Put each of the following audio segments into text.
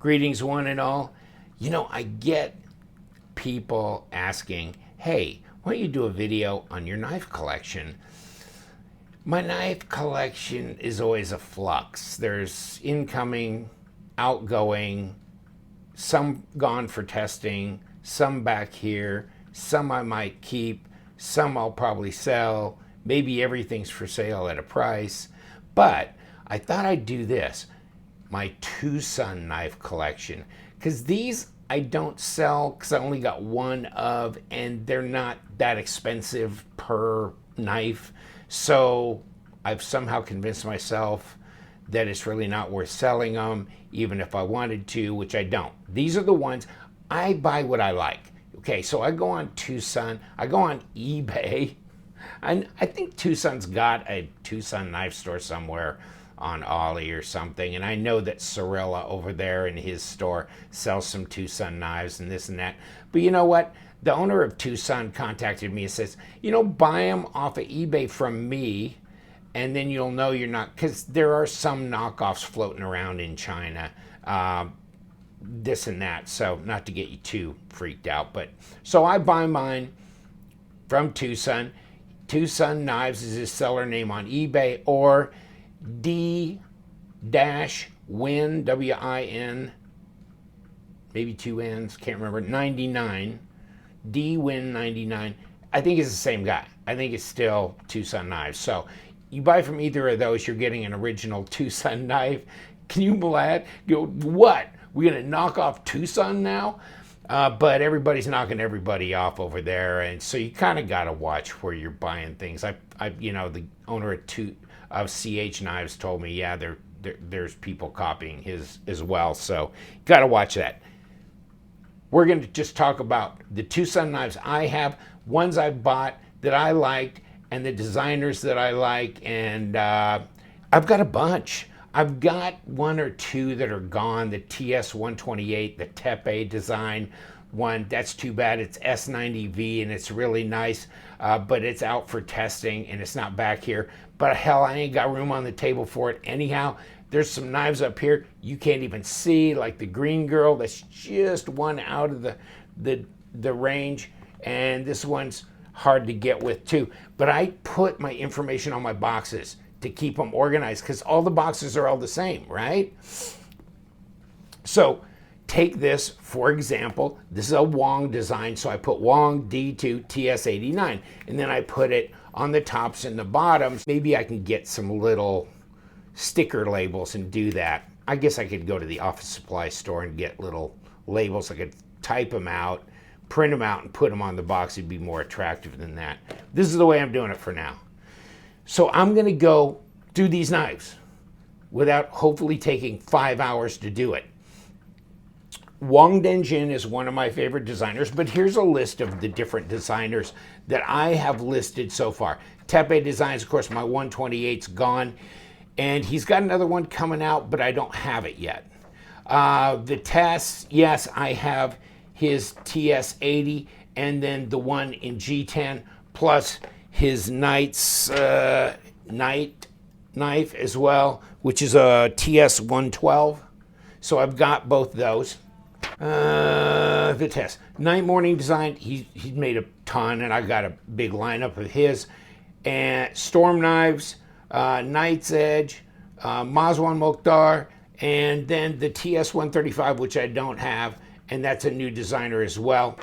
Greetings, one and all. You know, I get people asking, hey, why don't you do a video on your knife collection? My knife collection is always a flux. There's incoming, outgoing, some gone for testing, some back here, some I might keep, some I'll probably sell. Maybe everything's for sale at a price. But I thought I'd do this, my TwoSun knife collection, because these I don't sell because I only got one of, and they're not that expensive per knife. So I've somehow convinced myself that it's really not worth selling them, even if I wanted to, which I don't. These are the ones I buy what I like. Okay, so I go on TwoSun, I go on eBay. I think TwoSun's got a TwoSun knife store somewhere on Ollie or something, and I know that Cirilla over there in his store sells some TwoSun knives and this and that. But you know what? The owner of TwoSun contacted me and says, you know, buy them off of eBay from me, and then you'll know you're not, because there are some knockoffs floating around in China, this and that. So not to get you too freaked out, but so I buy mine from TwoSun. TwoSun Knives is his seller name on eBay, or D-Win, W-I-N, maybe two N's, can't remember, 99, D-Win 99. I think it's the same guy. I think it's still TwoSun Knives. So you buy from either of those, you're getting an original TwoSun knife. Can you believe that? You go, what? We're going to knock off TwoSun now? But everybody's knocking everybody off over there, and so you kind of got to watch where you're buying things. You know, the owner of CH Knives told me, yeah, there's people copying his as well, so you got to watch that. We're going to just talk about the TwoSun knives I have, ones I bought that I liked, and the designers that I like, and I've got a bunch. I've got one or two that are gone. The TS128, the Tepe design one, that's too bad. It's S90V and it's really nice, but it's out for testing and it's not back here. But hell, I ain't got room on the table for it anyhow. There's some knives up here you can't even see, like the Green Girl, that's just one out of the range, and this one's hard to get with too. But I put my information on my boxes to keep them organized, because all the boxes are all the same, right? So take this, for example, this is a Wong design, so I put Wong D2 TS89, and then I put it on the tops and the bottoms. Maybe I can get some little sticker labels and do that. I guess I could go to the office supply store and get little labels. I could type them out, print them out, and put them on the box. It'd be more attractive than that. This is the way I'm doing it for now. So I'm going to go through these knives without hopefully taking 5 hours to do it. Wong Den Xin is one of my favorite designers, but here's a list of the different designers that I have listed so far. Tepe Designs, of course, my 128's gone, and he's got another one coming out, but I don't have it yet. Vitesse, yes, I have his TS80, and then the one in G10, plus his Knight's Knight knife as well, which is a TS112. So I've got both those. Vitesse. Night Morning Design, he's made a ton, and I got a big lineup of his. And Storm Knives, Knight's Edge, Mazwan Mokhtar, and then the TS135, which I don't have, and that's a new designer as well.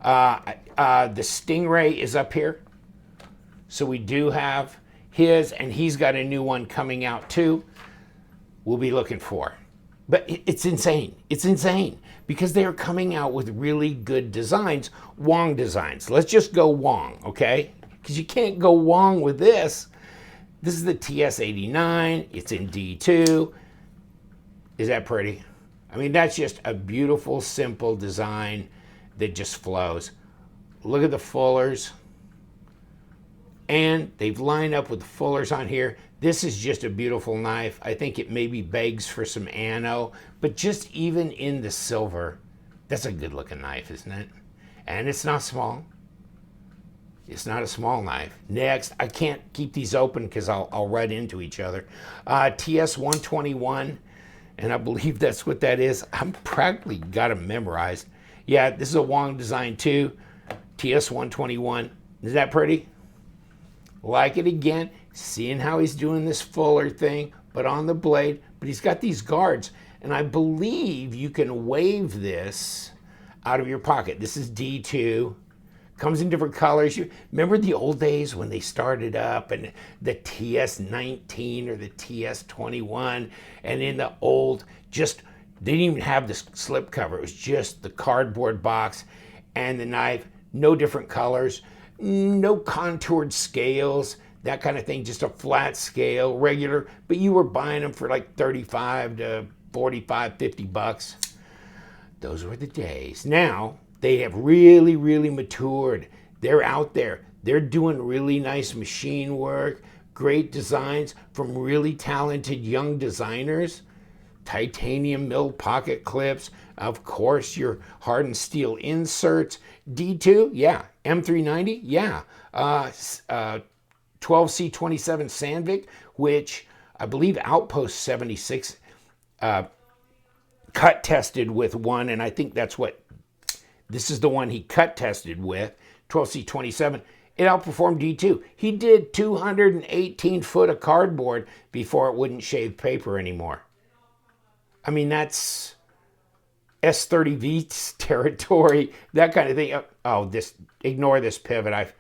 The Stingray is up here. So we do have his, and he's got a new one coming out too. We'll be looking for. But it's insane. It's insane because they are coming out with really good designs, Wong designs. Let's just go Wong, okay? Because you can't go Wong with this. This is the TS89. It's in D2. Is that pretty? I mean, that's just a beautiful, simple design that just flows. Look at the fullers. And they've lined up with the fullers on here. This is just a beautiful knife. I think it maybe begs for some anno, but just even in the silver, that's a good looking knife, isn't it? And it's not small. It's not a small knife. Next, I can't keep these open because I'll run into each other. TS121, and I believe that's what that is. I'm practically got them memorized. Yeah, this is a Wong Design 2, TS121. Is that pretty? Like it again, seeing how he's doing this fuller thing, but on the blade, but he's got these guards, and I believe you can wave this out of your pocket. This is D2. Comes in different colors. You remember the old days when they started up and the TS19 or the TS21, and in the old, just, they didn't even have this slip cover. It was just the cardboard box and the knife, no different colors, no contoured scales, that kind of thing, just a flat scale, regular, but you were buying them for like 35 to 45, 50 bucks. Those were the days. Now, they have really, really matured. They're out there. They're doing really nice machine work, great designs from really talented young designers. Titanium milled pocket clips. Of course, your hardened steel inserts. D2, yeah. M390, yeah. 12C27 Sandvik, which I believe Outpost 76 cut tested with one, and I think that's what, this is the one he cut tested with, 12C27. It outperformed D2. He did 218 foot of cardboard before it wouldn't shave paper anymore. I mean, that's S30V territory, that kind of thing. Oh, this, ignore this pivot.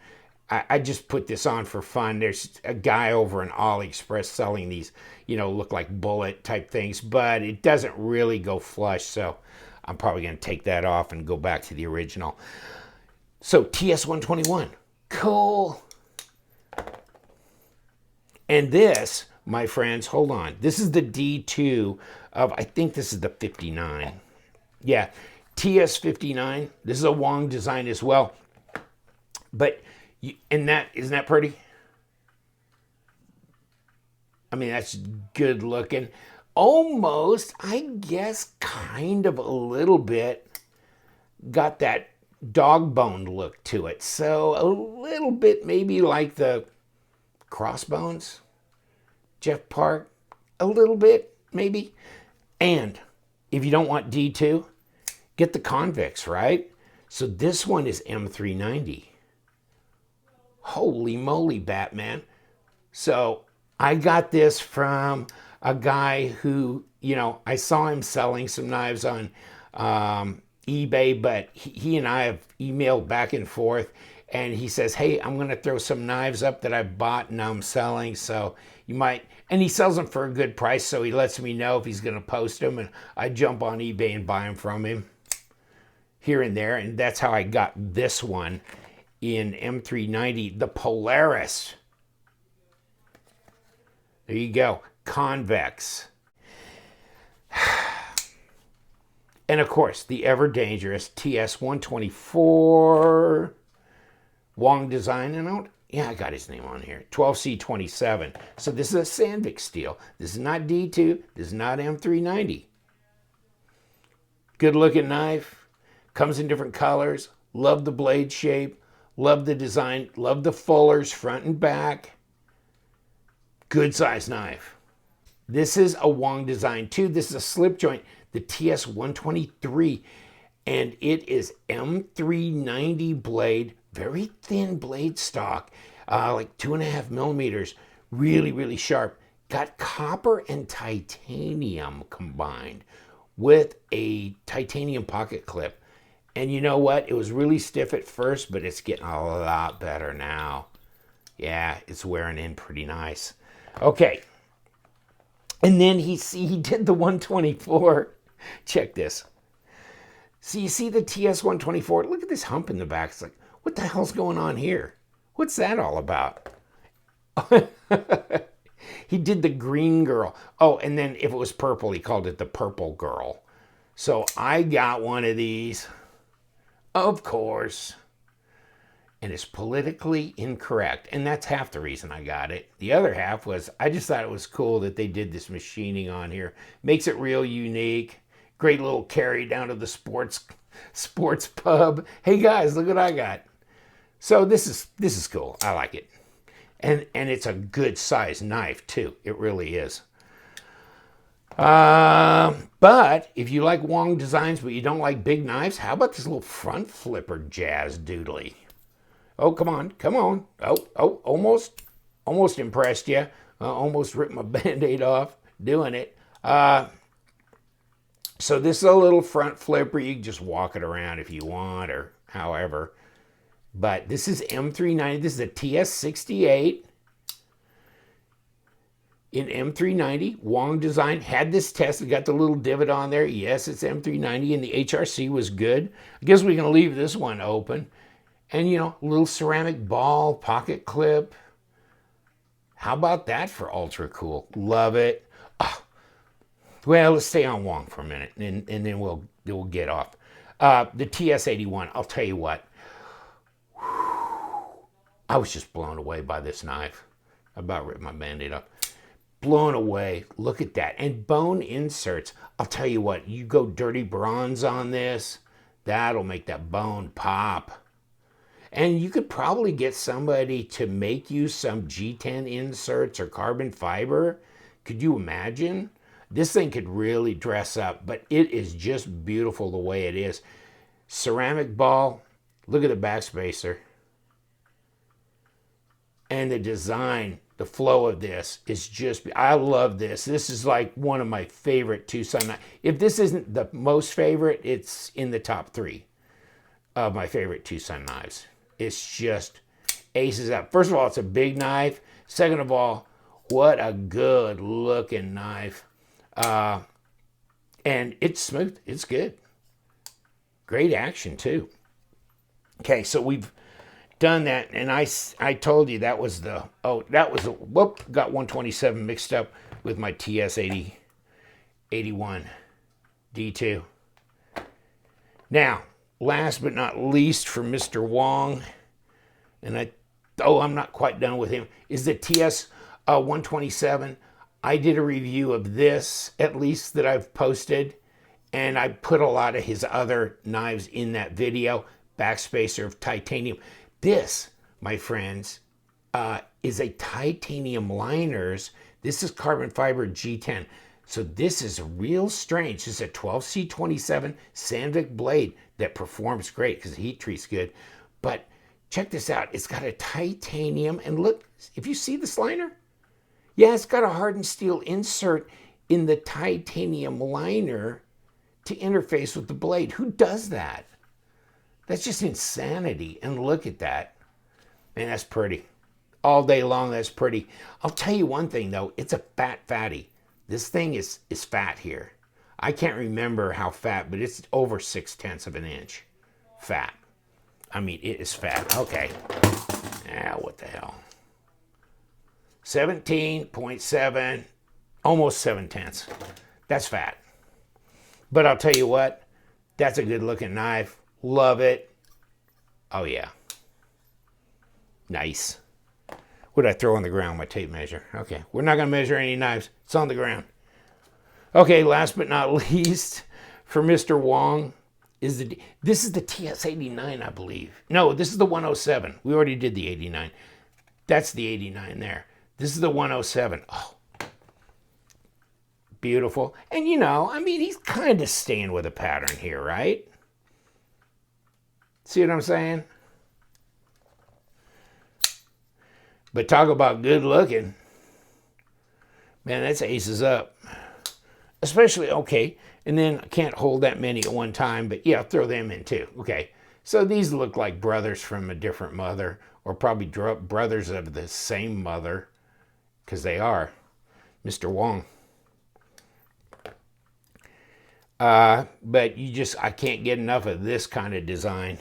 I just put this on for fun. There's a guy over in AliExpress selling these, you know, look like bullet type things, but it doesn't really go flush, so I'm probably going to take that off and go back to the original. So TS121, cool. And this, my friends, hold on. This is the D2 of, I think this is the 59. Yeah, TS59. This is a Wong design as well. But, and that, isn't that pretty? I mean, that's good looking. Almost, I guess, kind of a little bit, got that dog bone look to it. So a little bit maybe like the Crossbones, Jeff Park, a little bit maybe. And if you don't want D2, get the convex, right? So this one is M390. Holy moly, Batman. So I got this from a guy who, you know, I saw him selling some knives on eBay, but he and I have emailed back and forth, and he says, hey, I'm going to throw some knives up that I bought and I'm selling, so you might, and he sells them for a good price, so he lets me know if he's going to post them, and I jump on eBay and buy them from him here and there, and that's how I got this one in M390, the Polaris. There you go. Convex. And of course, the ever dangerous TS124 Wong Design. And I got his name on here. 12C27. So this is a Sandvik steel. This is not D2. This is not M390. Good looking knife. Comes in different colors. Love the blade shape. Love the design. Love the fullers front and back. Good size knife. This is a Wong Design 2. This is a slip joint, the TS123, and it is M390 blade, very thin blade stock, like 2.5 millimeters, really, really sharp. Got copper and titanium combined with a titanium pocket clip. And you know what? It was really stiff at first, but it's getting a lot better now. Yeah, it's wearing in pretty nice. Okay. And then he did the 124. Check this. So you see the TS124? Look at this hump in the back. It's like, what the hell's going on here? What's that all about? He did the green girl. Oh, and then if it was purple, he called it the purple girl. So I got one of these, of course. And it's politically incorrect. And that's half the reason I got it. The other half was I just thought it was cool that they did this machining on here. Makes it real unique. Great little carry down to the sports pub. Hey guys, look what I got. So this is cool. I like it. And it's a good size knife too. It really is. But if you like Wong designs, but you don't like big knives, how about this little front flipper jazz doodly? Oh, come on, come on. Oh, almost impressed you. Almost ripped my Band-Aid off doing it. So this is a little front flipper. You can just walk it around if you want or however. But this is M390. This is a TS68 in M390. Wong design. Had this tested. Got the little divot on there. Yes, it's M390 and the HRC was good. I guess we can leave this one open. And, you know, little ceramic ball, pocket clip. How about that for ultra cool? Love it. Oh, well, let's stay on Wong for a minute, and then we'll get off. The TS81, I'll tell you what. I was just blown away by this knife. I about ripped my Band-Aid up. Blown away. Look at that. And bone inserts. I'll tell you what, you go dirty bronze on this, that'll make that bone pop. And you could probably get somebody to make you some G10 inserts or carbon fiber. Could you imagine? This thing could really dress up, but it is just beautiful the way it is. Ceramic ball. Look at the backspacer. And the design, the flow of this is just, I love this. This is like one of my favorite TwoSun knives. If this isn't the most favorite, it's in the top 3 of my favorite TwoSun knives. It's just aces up. First of all, it's a big knife. Second of all, what a good looking knife. And it's smooth. It's good. Great action too. Okay, so we've done that, and I told you that was the, whoop, got 127 mixed up with my TS81 D2. Now, last but not least for Mr. Wong, and I'm not quite done with him, is the TS127. I did a review of this, at least that I've posted, and I put a lot of his other knives in that video. Backspacer of titanium. This, my friends, is a titanium liners. This is carbon fiber G10. So this is real strange. This is a 12C27 Sandvik blade that performs great because the heat treat's good. But check this out. It's got a titanium, and look, if you see this liner, yeah, it's got a hardened steel insert in the titanium liner to interface with the blade. Who does that? That's just insanity. And look at that. Man, that's pretty. All day long, that's pretty. I'll tell you one thing, though. It's a fat fatty. This thing is fat here. I can't remember how fat, but it's over 6/10 of an inch fat. I mean, it is fat. Okay. Ah, what the hell. 17.7, almost 7/10. That's fat. But I'll tell you what, that's a good looking knife. Love it. Oh yeah. Nice. What did I throw on the ground? My tape measure. Okay, we're not gonna measure any knives. It's on the ground. Okay, last but not least, for Mr. Wong, this is the TS89, I believe. No, this is the 107. We already did the 89. That's the 89 there. This is the 107. Oh, beautiful. And you know, I mean, he's kind of staying with a pattern here, right? See what I'm saying? But talk about good looking. Man, that's aces up. Especially, okay, and then I can't hold that many at one time, but yeah, throw them in too. Okay, so these look like brothers from a different mother, or probably brothers of the same mother, because they are. Mr. Wong. But I can't get enough of this kind of design.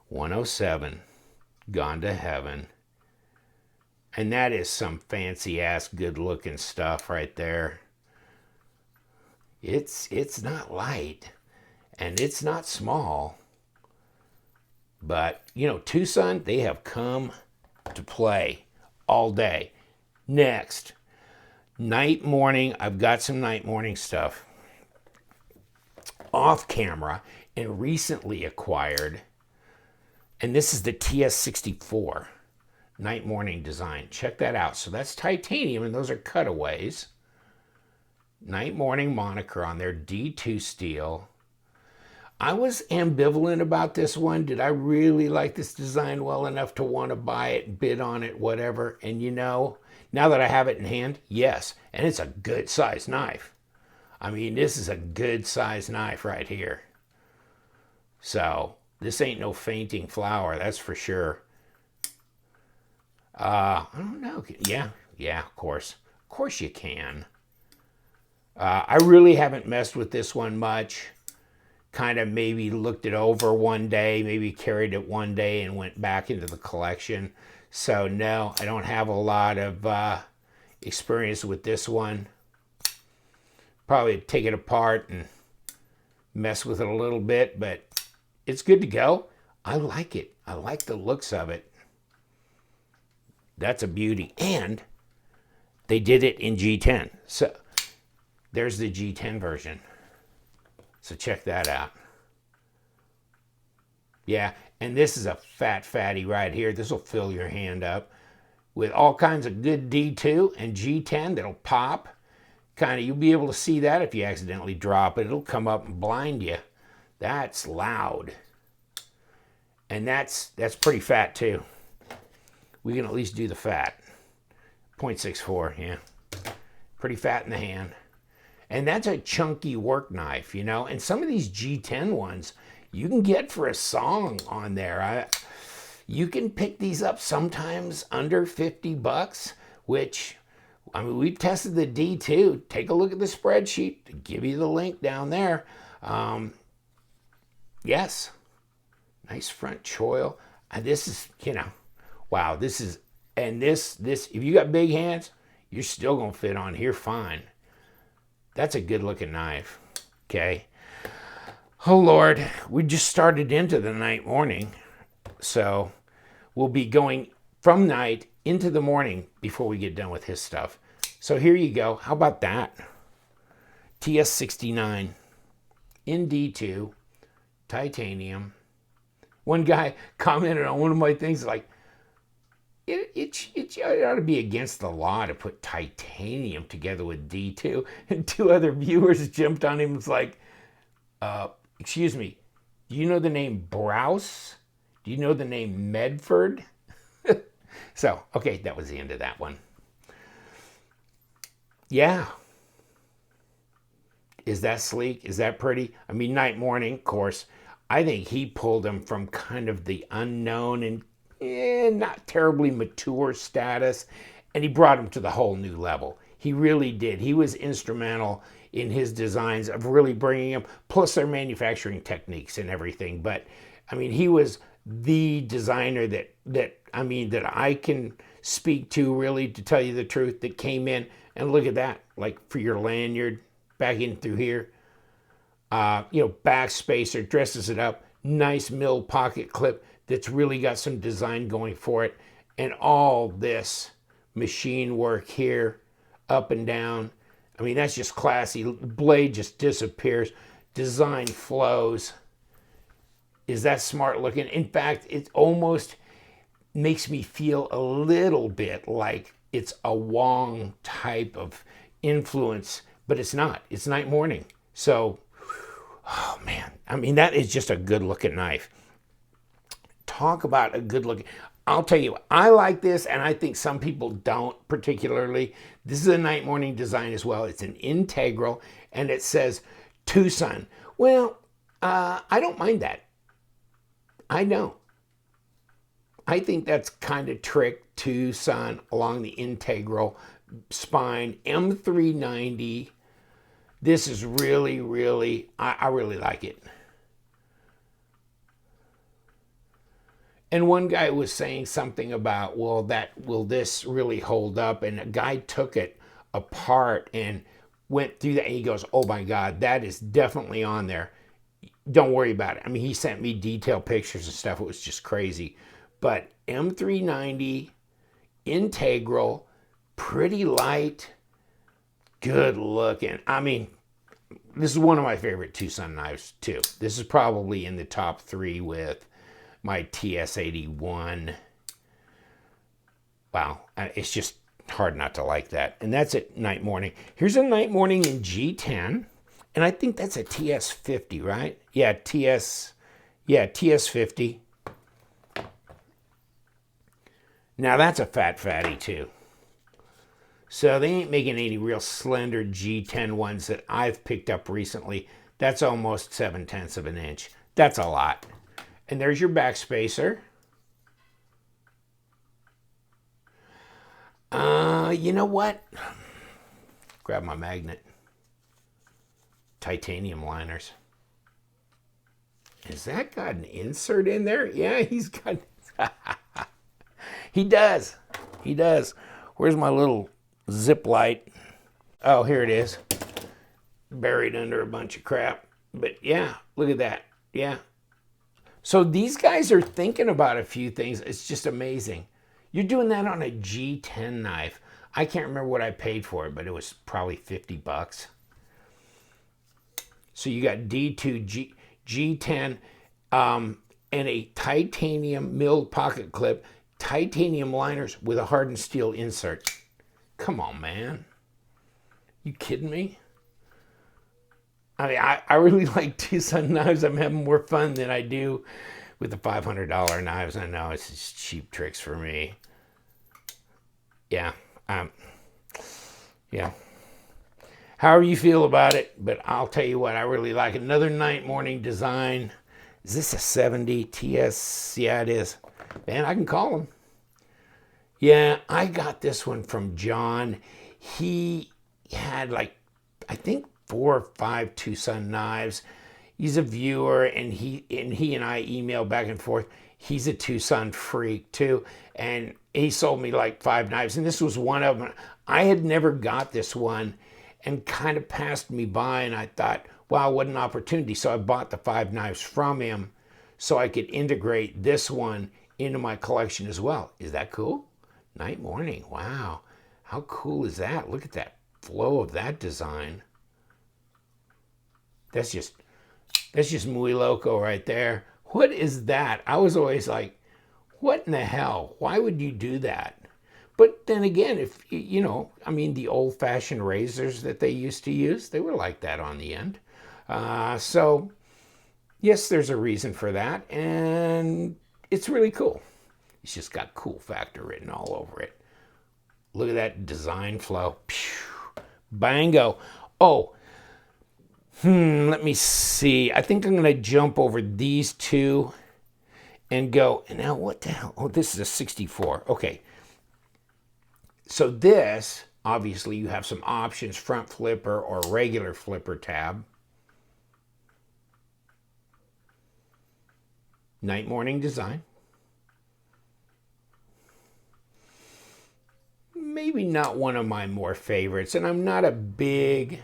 107, gone to heaven. And that is some fancy ass good looking stuff right there. It's not light and it's not small, but you know, TwoSun, they have come to play all day. Next, night morning. I've got some night morning stuff off camera and recently acquired. And this is the TS64 night morning design. Check that out. So that's titanium and those are cutaways. Night Morning moniker on there, D2 steel. I was ambivalent about this one. Did I really like this design well enough to want to buy it, bid on it, whatever? And you know, now that I have it in hand, yes. And it's a good size knife. I mean, this is a good size knife right here. So this ain't no fainting flower, that's for sure. I don't know. Yeah, of course. Of course you can. I really haven't messed with this one much. Kind of maybe looked it over one day, maybe carried it one day and went back into the collection. So no, I don't have a lot of experience with this one. Probably take it apart and mess with it a little bit, but it's good to go. I like it. I like the looks of it. That's a beauty. And they did it in G10. So there's the G10 version. So check that out. Yeah, and this is a fat fatty right here. This will fill your hand up with all kinds of good D2 and G10 that'll pop. Kind of, you'll be able to see that if you accidentally drop it. It'll come up and blind you. That's loud. And that's pretty fat too. We can at least do the fat. 0.64, yeah. Pretty fat in the hand. And that's a chunky work knife, you know. And some of these G10 ones you can get for a song on there. You can pick these up sometimes under 50 bucks, which, I mean, we've tested the D2. Take a look at the spreadsheet. To give you the link down there. Yes. Nice front choil. This is, you know, wow, this is, and this, if you got big hands, you're still going to fit on here fine. That's a good looking knife. Okay. Oh, Lord, we just started into the night morning. So we'll be going from night into the morning before we get done with his stuff. So here you go. How about that? TS69 in D2, titanium. One guy commented on one of my things like, it ought to be against the law to put titanium together with D2. And two other viewers jumped on him and was like, excuse me, do you know the name Browse? Do you know the name Medford? So, okay, that was the end of that one. Yeah. Is that sleek? Is that pretty? I mean, night morning, of course. I think he pulled them from kind of the unknown and not terribly mature status, and he brought them to the whole new level. He really did. He was instrumental in his designs of really bringing them, plus their manufacturing techniques and everything. But I mean, he was the designer that I can speak to, really, to tell you the truth, that came in and look at that, like for your lanyard back in through here. Back spacer, dresses it up, nice mill pocket clip that's really got some design going for it, and all this machine work here, up and down. I mean, that's just classy. Blade just disappears. Design flows. Is that smart looking? In fact, it almost makes me feel a little bit like it's a Wong type of influence, but it's not. It's night morning. So, oh man, I mean, that is just a good looking knife. Talk about a good looking. I'll tell you, I like this, and I think some people don't particularly. This is a night morning design as well. It's an integral, and it says TwoSun. Well, I don't mind that. I don't. I think that's kind of trick TwoSun along the integral spine. M390. This is really, really, I really like it. And one guy was saying something about, will this really hold up? And a guy took it apart and went through that, and he goes, oh my God, that is definitely on there. Don't worry about it. I mean, he sent me detailed pictures and stuff. It was just crazy. But M390, integral, pretty light, good looking. I mean, this is one of my favorite TwoSun knives too. This is probably in the top 3 with my TS81. Wow, it's just Hard not to like that. And that's at night morning. Here's a night morning in G10. And I think that's a TS50, right? Yeah, TS50. Now that's a fat fatty too. So they ain't making any real slender G10 ones that I've picked up recently. That's almost 7/10 of an inch. That's a lot. And there's your back spacer. You know what? Grab my magnet. Titanium liners. Has that got an insert in there? Yeah, he's got... He does. He does. Where's my little zip light? Oh, here it is. Buried under a bunch of crap. But yeah, look at that. Yeah. So these guys are thinking about a few things. It's just amazing. You're doing that on a G10 knife. I can't remember what I paid for it, but it was probably $50. So you got D2, G10, and a titanium milled pocket clip, titanium liners with a hardened steel insert. Come on, man. You kidding me? I mean, I really like TwoSun knives. I'm having more fun than I do with the $500 knives. I know it's just cheap tricks for me. Yeah. Yeah. However you feel about it, but I'll tell you what, I really like it. Another night morning design. Is this a 70 TS? Yeah, it is. Man, I can call him. Yeah, I got this one from John. He had like, I think 4 or 5 TwoSun knives. He's a viewer, and he and I email back and forth. He's a TwoSun freak too, and he sold me like 5 knives, and this was one of them. I had never got this one, and kind of passed me by, and I thought, wow, what an opportunity. So I bought the 5 knives from him so I could integrate this one into my collection as well. Is that cool? Night morning, wow. How cool is that? Look at that flow of that design. That's just muy loco right there. What is that? I was always like, what in the hell? Why would you do that? But then again, if you know, I mean, the old-fashioned razors that they used to use, they were like that on the end. So yes, there's a reason for that, and it's really cool. It's just got cool factor written all over it. Look at that design flow. Pew, bango. Oh, let me see. I think I'm going to jump over these two and go, now what the hell? Oh, this is a 64. Okay. So this, obviously, you have some options, front flipper or regular flipper tab. Night morning design. Maybe not one of my more favorites, and I'm not a big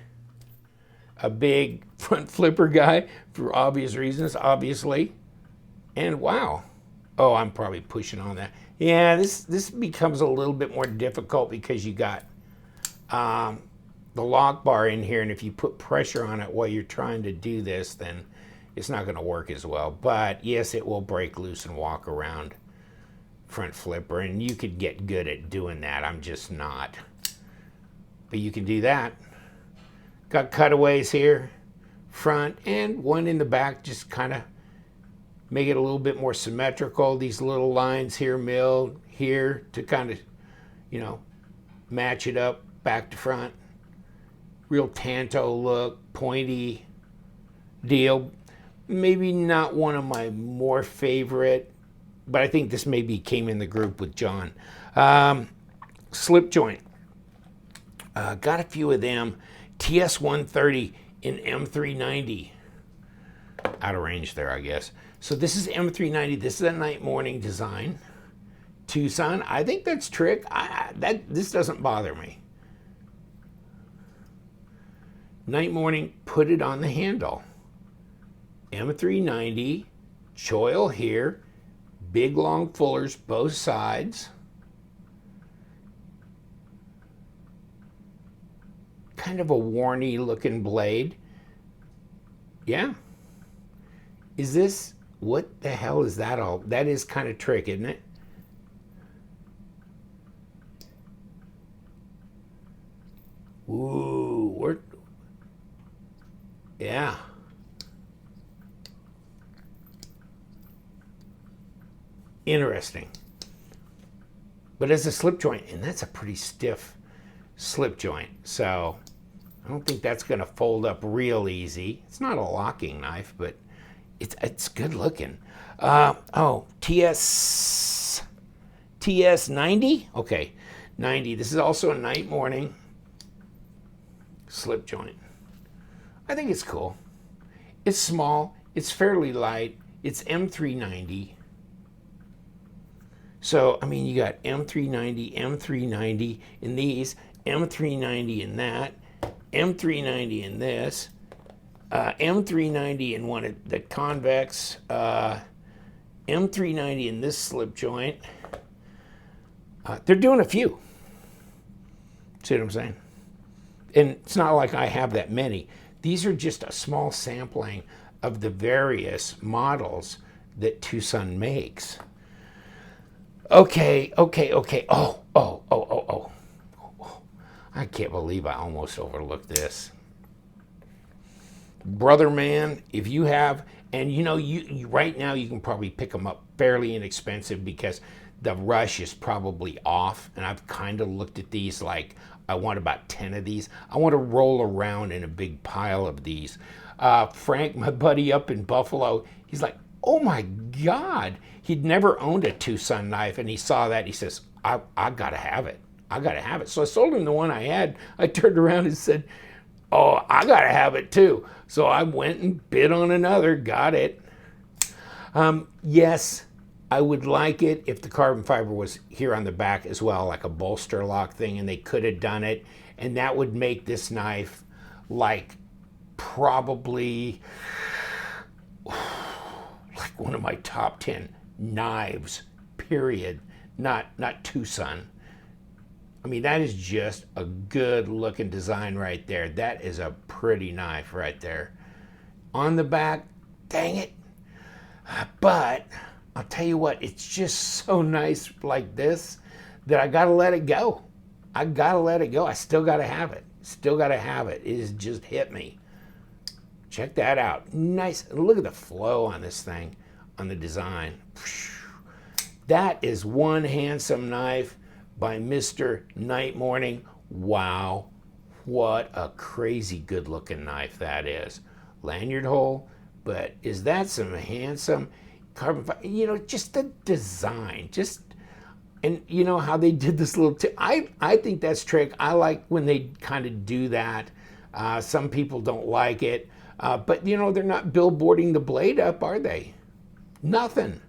front flipper guy for obvious reasons, obviously. And wow. Oh, I'm probably pushing on that. Yeah, this becomes a little bit more difficult because you got the lock bar in here, and if you put pressure on it while you're trying to do this, then it's not going to work as well. But yes, it will break loose and walk around front flipper, and you could get good at doing that. I'm just not. But you can do that. Got cutaways here, front and one in the back, just kind of make it a little bit more symmetrical. These little lines here milled here to kind of, you know, match it up back to front. Real Tanto look, pointy deal. Maybe not one of my more favorite, but I think this maybe came in the group with John. Slip joint. Got a few of them. TS130 in M390. Out of range there, I guess. So this is M390. This is a night morning design. TwoSun. I think that's trick. This doesn't bother me. Night morning, put it on the handle. M390, choil here, big long fullers both sides. Kind of a worny looking blade. Yeah. Is this, what the hell is that all? That is kind of trick, isn't it? Ooh, yeah. Interesting. But it's a slip joint, and that's a pretty stiff slip joint. So I don't think that's going to fold up real easy. It's not a locking knife, but it's good looking. Oh, TS90? Okay, 90. This is also a night morning slip joint. I think it's cool. It's small. It's fairly light. It's M390. So, I mean, you got M390, M390 in these, M390 in that, M390 in this, M390 in one of the convex, M390 in this slip joint. They're doing a few. See what I'm saying? And it's not like I have that many. These are just a small sampling of the various models that TwoSun makes. Okay. Oh. I can't believe I almost overlooked this. Brother man, if you have, and you know, you right now you can probably pick them up fairly inexpensive because the rush is probably off. And I've kind of looked at these like, I want about 10 of these. I want to roll around in a big pile of these. Frank, my buddy up in Buffalo, he's like, oh my God. He'd never owned a TwoSun knife, and he saw that. He says, I got to have it. I got to have it. So I sold him the one I had. I turned around and said, oh, I got to have it too. So I went and bid on another, got it. Yes, I would like it if the carbon fiber was here on the back as well, like a bolster lock thing, and they could have done it. And that would make this knife like probably like one of my top 10 knives, period. Not TwoSun. I mean, that is just a good looking design right there. That is a pretty knife right there. On the back, dang it. But I'll tell you what, it's just so nice like this that I gotta let it go. I gotta let it go. I still gotta have it. Still gotta have it. It has just hit me. Check that out. Nice. Look at the flow on this thing, on the design. That is one handsome knife by Mr. Night Morning. Wow, what a crazy good looking knife that is. Lanyard hole, but is that some handsome carbon fiber? You know, just the design, and you know how they did this little tip. I think that's trick. I like when they kind of do that. Some people don't like it, but you know, they're not billboarding the blade up, are they? Nothing.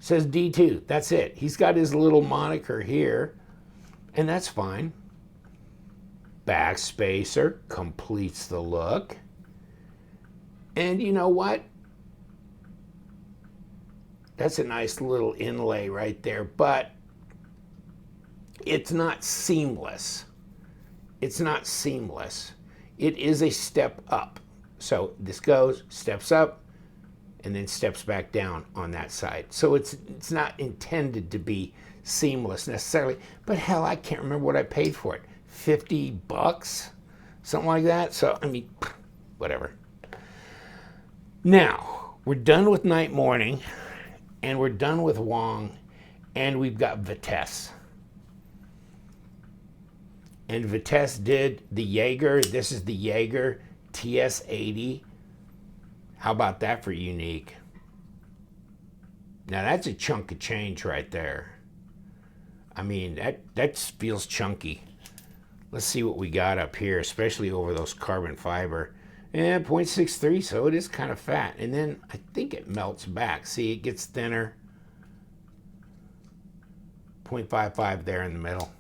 Says D2, that's it. He's got his little moniker here, and that's fine. Back spacer completes the look. And you know what? That's a nice little inlay right there, but it's not seamless. It's not seamless. It is a step up. So this goes, steps up, and then steps back down on that side. So it's not intended to be seamless necessarily, but hell, I can't remember what I paid for it. $50? Something like that. So, I mean, whatever. Now, we're done with Night Morning, and we're done with Wong, and we've got Vitesse. And Vitesse did the Jaeger. This is the Jaeger TS80. How about that for unique? Now that's a chunk of change right there. I mean, that feels chunky. Let's see what we got up here, especially over those carbon fiber. 0.63, so it is kind of fat. And then I think it melts back. See, it gets thinner. 0.55 there in the middle.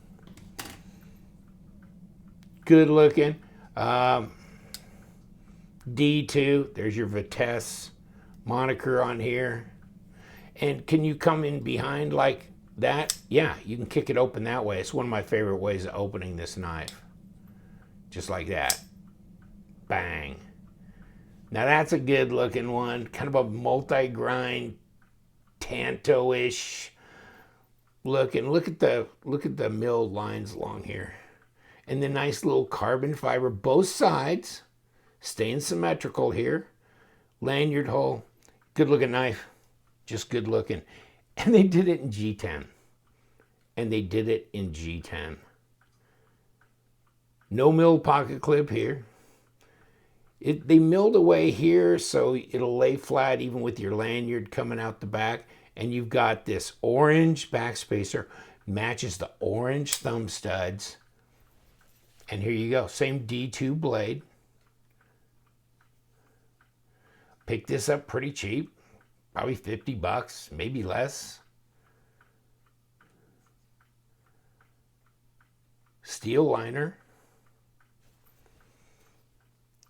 Good looking. D2, there's your Vitesse moniker on here. And can you come in behind like that? Yeah, you can kick it open that way. It's one of my favorite ways of opening this knife. Just like that. Bang. Now that's a good looking one. Kind of a multi-grind, tanto-ish looking. Look at the milled lines along here. And the nice little carbon fiber, both sides, staying symmetrical here. Lanyard hole, good looking knife, just good looking. And they did it in G10. And they did it in G10. No milled pocket clip here. They milled away here so it'll lay flat even with your lanyard coming out the back. And you've got this orange backspacer, matches the orange thumb studs. And here you go, same D2 blade. Picked this up pretty cheap, probably 50 bucks, maybe less. Steel liner.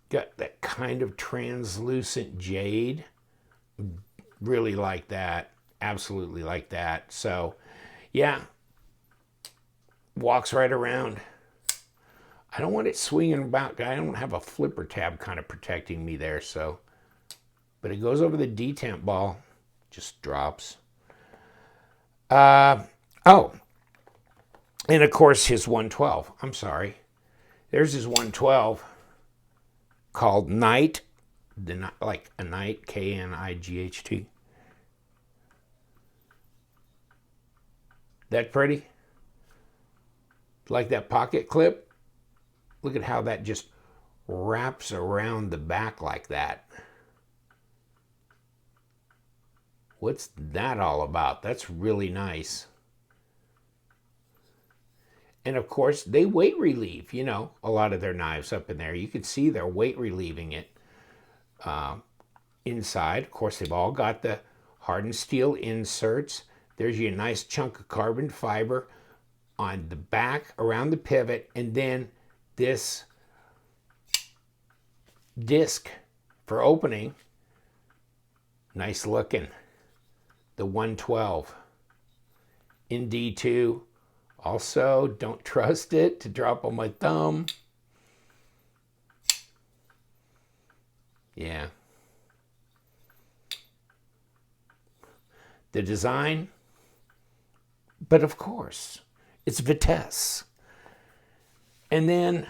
Got that kind of translucent jade. Really like that. Absolutely like that. So, yeah. Walks right around. I don't want it swinging about. I don't have a flipper tab kind of protecting me there, so. But it goes over the detent ball. Just drops. Oh. And, of course, his 112. I'm sorry. There's his 112 called Knight. Like a Knight, K-N-I-G-H-T. That pretty? Like that pocket clip? Look at how that just wraps around the back like that. What's that all about? That's really nice. And of course, they weight relieve, you know, a lot of their knives up in there. You can see they're weight relieving it inside. Of course, they've all got the hardened steel inserts. There's your nice chunk of carbon fiber on the back around the pivot. And then this disc for opening. Nice looking. The 112 in D2. Also, don't trust it to drop on my thumb. Yeah. The design, but of course, it's Vitesse. And then,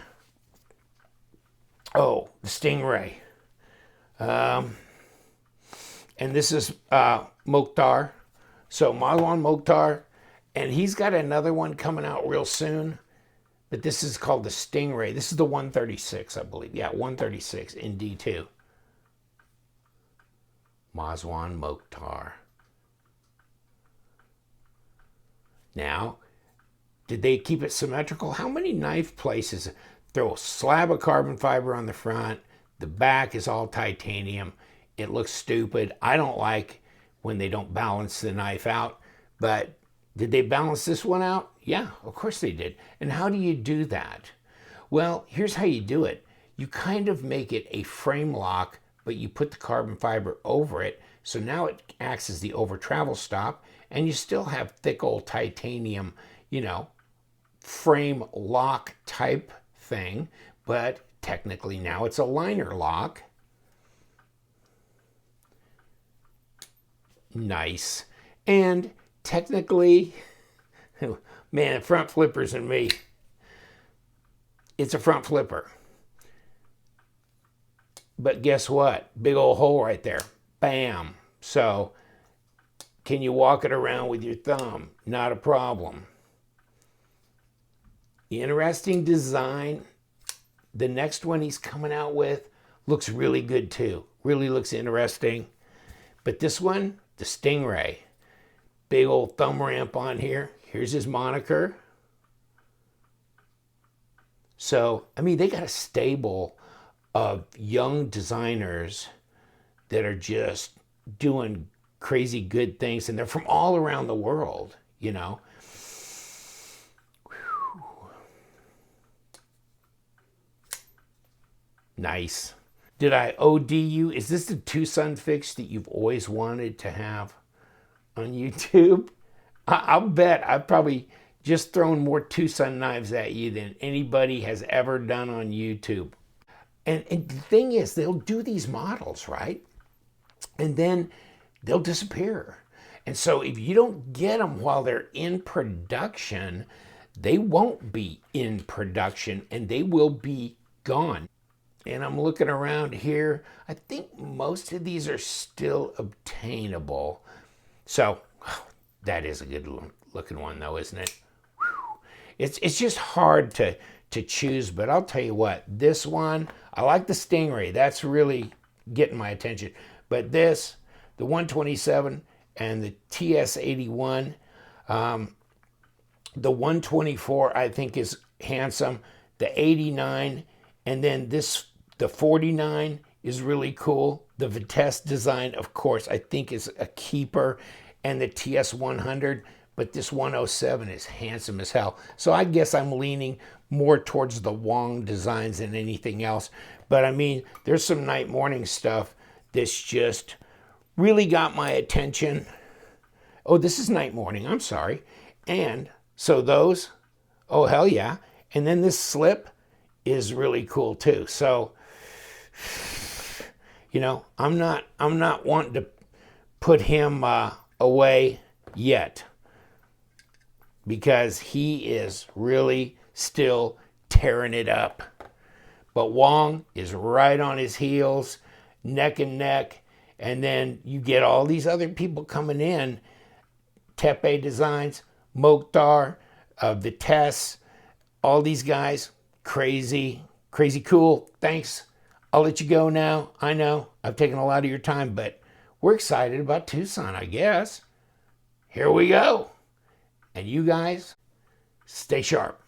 oh, the Stingray. And this is Mokhtar. So Mazwan Mokhtar. And he's got another one coming out real soon. But this is called the Stingray. This is the 136, I believe. Yeah, 136 in D2. Mazwan Mokhtar. Now, did they keep it symmetrical? How many knife places throw a slab of carbon fiber on the front? The back is all titanium. It looks stupid. I don't like when they don't balance the knife out. But did they balance this one out? Yeah, of course they did. And how do you do that? Well, here's how you do it. You kind of make it a frame lock, but you put the carbon fiber over it. So now it acts as the over travel stop. And you still have thick old titanium, you know, frame lock type thing. But technically now it's a liner lock. Nice. And technically, man, front flippers and me, it's a front flipper. But guess what? Big old hole right there. Bam. So, can you walk it around with your thumb? Not a problem. Interesting design. The next one he's coming out with looks really good too. Really looks interesting. But this one, the Stingray. Big old thumb ramp on here. Here's his moniker. So, I mean, they got a stable of young designers that are just doing crazy good things. And they're from all around the world, you know. Whew. Nice. Did I OD you? Is this the TwoSun fix that you've always wanted to have on YouTube? I'll bet I've probably just thrown more TwoSun knives at you than anybody has ever done on YouTube. And the thing is, they'll do these models, right? And then they'll disappear. And so if you don't get them while they're in production, they won't be in production and they will be gone. And I'm looking around here. I think most of these are still obtainable. So that is a good looking one though, isn't it? It's just hard to choose, but I'll tell you what, this one, I like the Stingray. That's really getting my attention. But this, the 127 and the TS81, the 124 I think is handsome. The 89, and then this, the 49 is really cool. The Vitesse design, of course, I think is a keeper, and the TS100, but this 107 is handsome as hell. So I guess I'm leaning more towards the Wong designs than anything else. But I mean, there's some night morning stuff that's just really got my attention. Oh, this is night morning, I'm sorry. And so those, oh hell yeah. And then this slip is really cool too. So, you know, I'm not wanting to put him away yet, because he is really still tearing it up. But Wong is right on his heels, neck and neck. And then you get all these other people coming in. Tepe Designs, Mokhtar, Vitesse, all these guys, crazy cool. Thanks. I'll let you go now. I know I've taken a lot of your time, but we're excited about TwoSun, I guess. Here we go. And you guys, stay sharp.